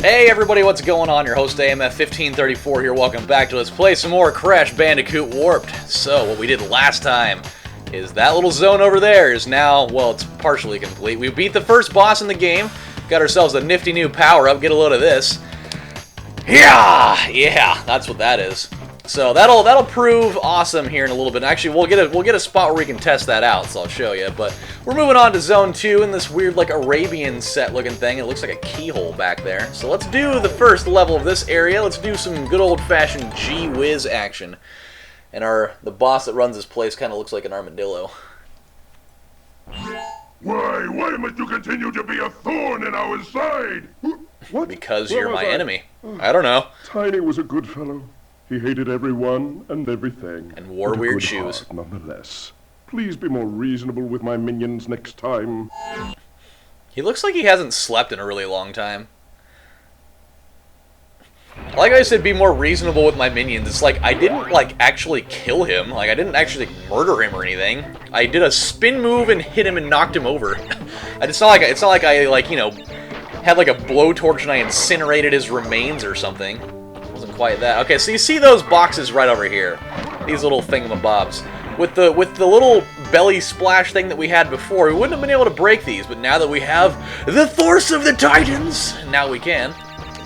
Hey everybody, what's going on? Your host AMF1534 here. Welcome back to Let's Play some more Crash Bandicoot Warped. So, what we did last time is that little zone over there is now, well, it's partially complete. We beat the first boss in the game, got ourselves a nifty new power-up, get a load of this. Yeah, that's what that is. So that'll prove awesome here in a little bit. Actually, we'll get a spot where we can test that out, so I'll show you. But we're moving on to Zone 2 in this weird, like, Arabian set-looking thing. It looks like a keyhole back there. So let's do the first level of this area. Let's do some good old-fashioned gee-whiz action. And the boss that runs this place kind of looks like an armadillo. Why must you continue to be a thorn in our side? What? Because you're my enemy. I don't know. Tiny was a good fellow. He hated everyone and everything. And wore but a weird good shoes. Heart, nonetheless. Please be more reasonable with my minions next time. He looks like he hasn't slept in a really long time. Like I said, be more reasonable with my minions. It's like, I didn't, like, actually kill him. Like, I didn't actually murder him or anything. I did a spin move and hit him and knocked him over. It's not like I, like, you know, had, like, a blowtorch and I incinerated his remains or something. Wasn't quite that. Okay, so you see those boxes right over here. These little thingamabobs. With the little belly splash thing that we had before, we wouldn't have been able to break these, but now that we have the Force of the Titans, now we can.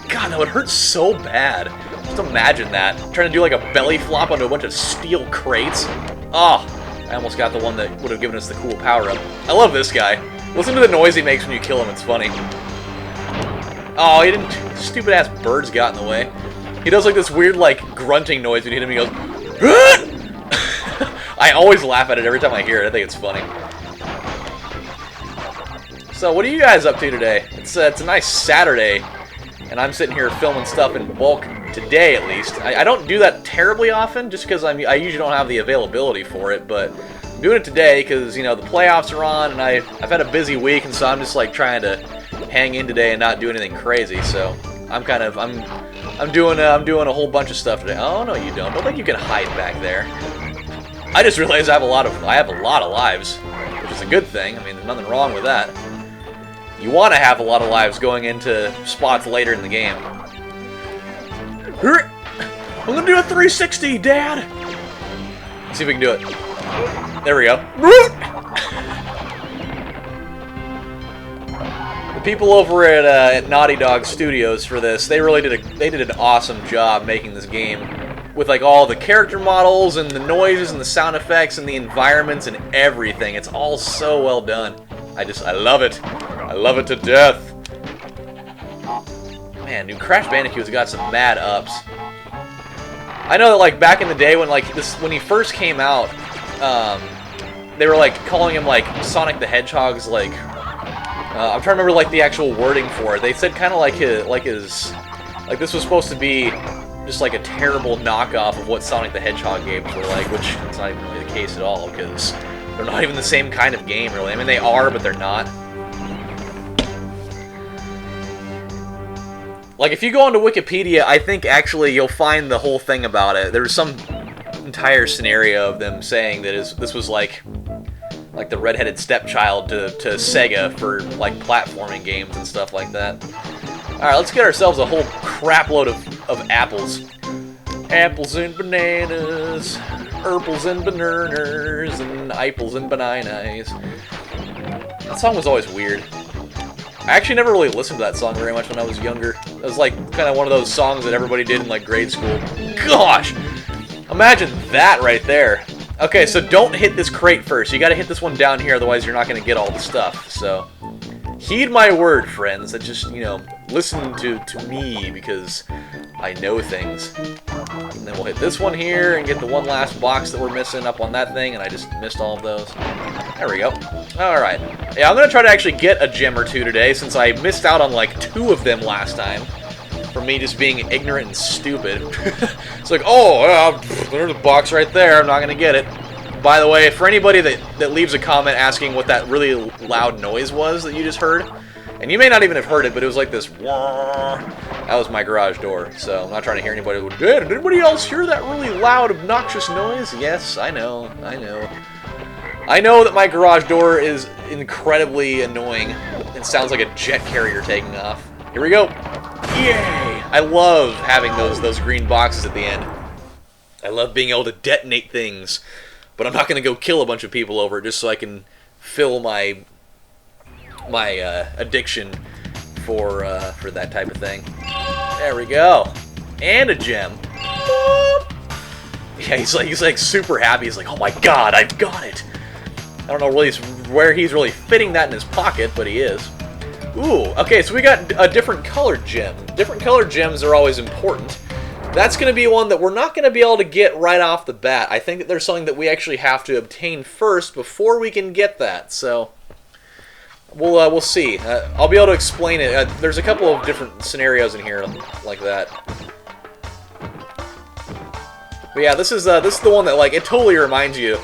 God, that would hurt so bad. Just imagine that. Trying to do like a belly flop onto a bunch of steel crates. Oh, I almost got the one that would have given us the cool power-up. I love this guy. Listen to the noise he makes when you kill him, it's funny. Oh, he didn't... Stupid-ass birds got in the way. He does like this weird, like, grunting noise when you hit him. He goes, I always laugh at it every time I hear it. I think it's funny. So, what are you guys up to today? It's a nice Saturday, and I'm sitting here filming stuff in bulk today, at least. I don't do that terribly often, just because I usually don't have the availability for it, but I'm doing it today because, you know, the playoffs are on, and I've had a busy week, and so I'm just, like, trying to hang in today and not do anything crazy, so I'm doing a whole bunch of stuff today. Oh no, you don't think you can hide back there. I just realized I have a lot of lives, which is a good thing. I mean, there's nothing wrong with that. You want to have a lot of lives going into spots later in the game. I'm gonna do a 360, Dad. Let's see if we can do it. There we go. The people over at Naughty Dog Studios for this, they did an awesome job making this game with like all the character models and the noises and the sound effects and the environments and everything. It's all so well done. I love it. I love it to death. Man, dude, Crash Bandicoot's got some mad ups. I know that like back in the day when when he first came out, they were like calling him like Sonic the Hedgehog's like. I'm trying to remember like the actual wording for it. They said kind of like this was supposed to be just like a terrible knockoff of what Sonic the Hedgehog games were like, which it's not even really the case at all because they're not even the same kind of game really. I mean they are, but they're not. Like if you go onto Wikipedia, I think actually you'll find the whole thing about it. There's some entire scenario of them saying that this was like the redheaded stepchild to Sega for like platforming games and stuff like that. Alright, let's get ourselves a whole crap load of apples. Apples and bananas, purples and bananas, and apples and bananas. That song was always weird. I actually never really listened to that song very much when I was younger. It was like kind of one of those songs that everybody did in like grade school. Gosh! Imagine that right there. Okay, so don't hit this crate first. You gotta hit this one down here, otherwise you're not gonna get all the stuff. So, heed my word, friends. That just, you know, listen to me, because I know things. And then we'll hit this one here, and get the one last box that we're missing up on that thing, and I just missed all of those. There we go. Alright. Yeah, I'm gonna try to actually get a gem or two today, since I missed out on, like, 2 of them last time. For me just being ignorant and stupid. It's like, oh, there's a box right there, I'm not going to get it. By the way, for anybody that leaves a comment asking what that really loud noise was that you just heard, and you may not even have heard it, but it was like this, that was my garage door, so I'm not trying to hear anybody go, did anybody else hear that really loud, obnoxious noise? Yes, I know. I know that my garage door is incredibly annoying. It sounds like a jet carrier taking off. Here we go. Yay! I love having those green boxes at the end. I love being able to detonate things, but I'm not gonna go kill a bunch of people over it just so I can fill my addiction for that type of thing. There we go, and a gem. Yeah, he's like super happy. He's like, oh my god, I've got it. I don't know really where he's really fitting that in his pocket, but he is. Ooh, okay, so we got a different colored gem. Different colored gems are always important. That's going to be one that we're not going to be able to get right off the bat. I think that there's something that we actually have to obtain first before we can get that. So we'll see. I'll be able to explain it. There's a couple of different scenarios in here like that. But yeah, this is the one that like it totally reminds you.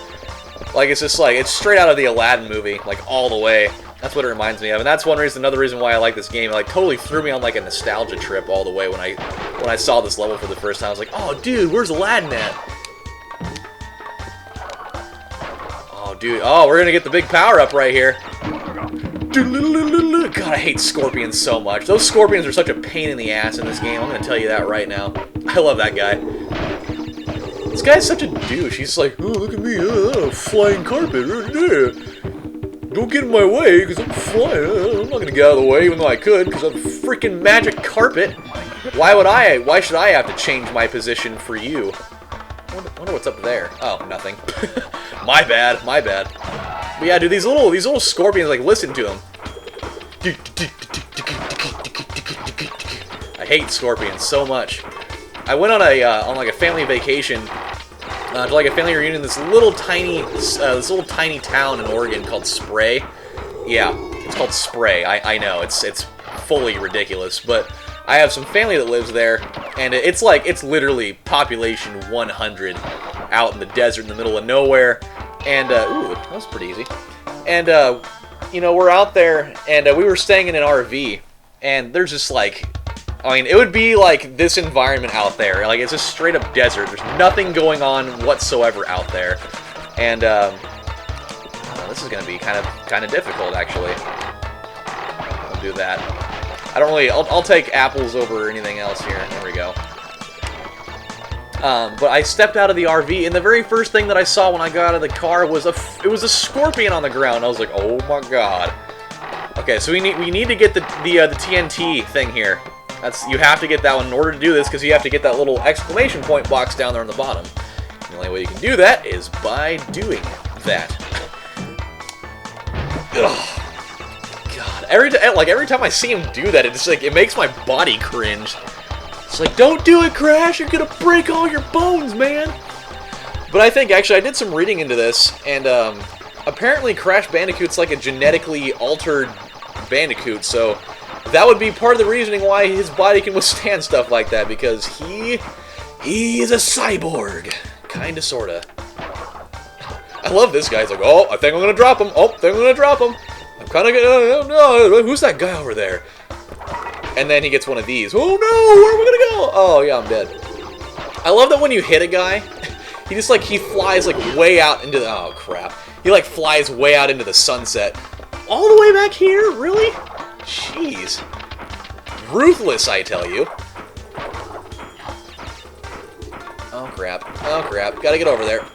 Like it's just like it's straight out of the Aladdin movie, like all the way. That's what it reminds me of, and that's another reason why I like this game. It like totally threw me on like a nostalgia trip all the way when I saw this level for the first time. I was like, oh dude, where's Aladdin at? Oh dude, oh we're gonna get the big power up right here. God, I hate scorpions so much. Those scorpions are such a pain in the ass in this game. I'm gonna tell you that right now. I love that guy. This guy's such a douche. He's like, oh look at me, flying carpet. Don't get in my way, because I'm flying. I'm not going to get out of the way, even though I could, because I'm freaking magic carpet. Why should I have to change my position for you? I wonder what's up there. Oh, nothing. My bad. But yeah, dude, these little scorpions, like, listen to them. I hate scorpions so much. I went on a family vacation to like a family reunion in this little tiny town in Oregon called Spray. Yeah, it's called Spray. I know it's fully ridiculous, but I have some family that lives there, and it's literally population 100 out in the desert in the middle of nowhere. And ooh, that was pretty easy. And you know, we're out there, and we were staying in an RV, and there's just like. I mean, it would be like this environment out there. Like, it's just straight up desert. There's nothing going on whatsoever out there. And, this is going to be kind of difficult, actually. I'll do that. I don't really... I'll take apples over anything else here. There we go. But I stepped out of the RV, and the very first thing that I saw when I got out of the car was it was a scorpion on the ground. I was like, oh my god. Okay, so we need to get the TNT thing here. You have to get that one in order to do this, because you have to get that little exclamation point box down there on the bottom. The only way you can do that is by doing that. Ugh. God, every time I see him do that, it's like it makes my body cringe. It's like, don't do it, Crash! You're gonna break all your bones, man! But I think actually I did some reading into this, and apparently Crash Bandicoot's like a genetically altered Bandicoot, so. That would be part of the reasoning why his body can withstand stuff like that, because he is a cyborg. Kinda, sorta. I love this guy. He's like, oh, I think I'm gonna drop him. Oh, I think I'm gonna drop him. I'm kinda gonna, oh no, who's that guy over there? And then he gets one of these. Oh no, where am I gonna go? Oh yeah, I'm dead. I love that when you hit a guy, he flies like way out into the, oh crap. He like flies way out into the sunset. All the way back here? Really? Jeez. Ruthless, I tell you. Oh, crap. Oh, crap. Gotta get over there.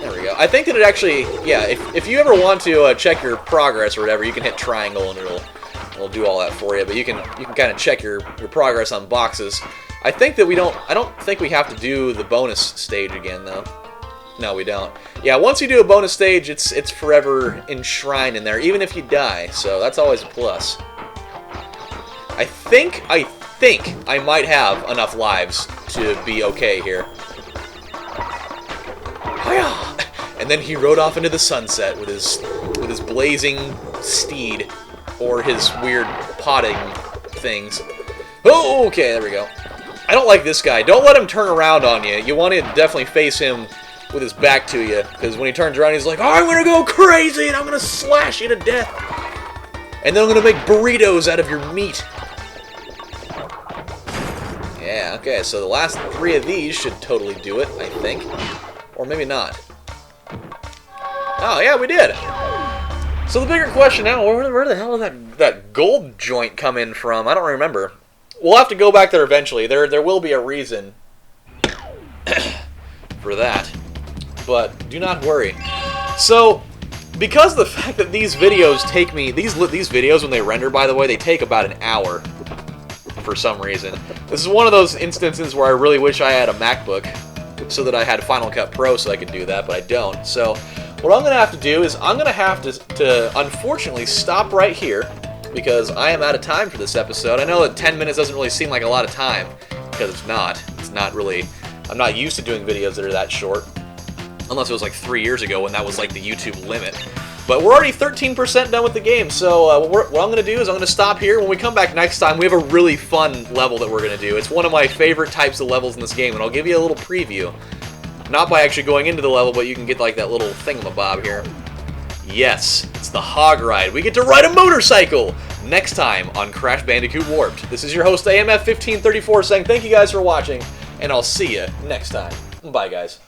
There we go. I think that it actually... Yeah, if you ever want to check your progress or whatever, you can hit triangle and it'll do all that for you. But you can kind of check your progress on boxes. I think that I don't think we have to do the bonus stage again, though. No, we don't. Yeah, once you do a bonus stage, it's forever enshrined in there, even if you die. So that's always a plus. I think I might have enough lives to be okay here. And then he rode off into the sunset with his blazing steed, or his weird potting things. Oh, okay, there we go. I don't like this guy. Don't let him turn around on you. You want to definitely face him with his back to you, because when he turns around, he's like, oh, I'm gonna go crazy, and I'm gonna slash you to death. And then I'm gonna make burritos out of your meat. Yeah, okay, so the last 3 of these should totally do it, I think. Or maybe not. Oh, yeah, we did! So the bigger question now, where the hell did that gold joint come in from? I don't remember. we'll have to go back there eventually. There will be a reason for that, but do not worry. So, because of the fact that these videos take me, these videos when they render, by the way, they take about an hour for some reason. This is one of those instances where I really wish I had a MacBook so that I had Final Cut Pro so I could do that, but I don't. So, what I'm going to have to do is I'm going to have to unfortunately stop right here because I am out of time for this episode. I know that 10 minutes doesn't really seem like a lot of time because it's not. It's not really. I'm not used to doing videos that are that short. Unless it was like 3 years ago when that was like the YouTube limit. But we're already 13% done with the game, so what I'm going to do is I'm going to stop here. When we come back next time, we have a really fun level that we're going to do. It's one of my favorite types of levels in this game, and I'll give you a little preview. Not by actually going into the level, but you can get like that little thingamabob here. Yes, it's the hog ride. We get to ride a motorcycle next time on Crash Bandicoot Warped. This is your host, AMF1534, saying thank you guys for watching, and I'll see you next time. Bye, guys.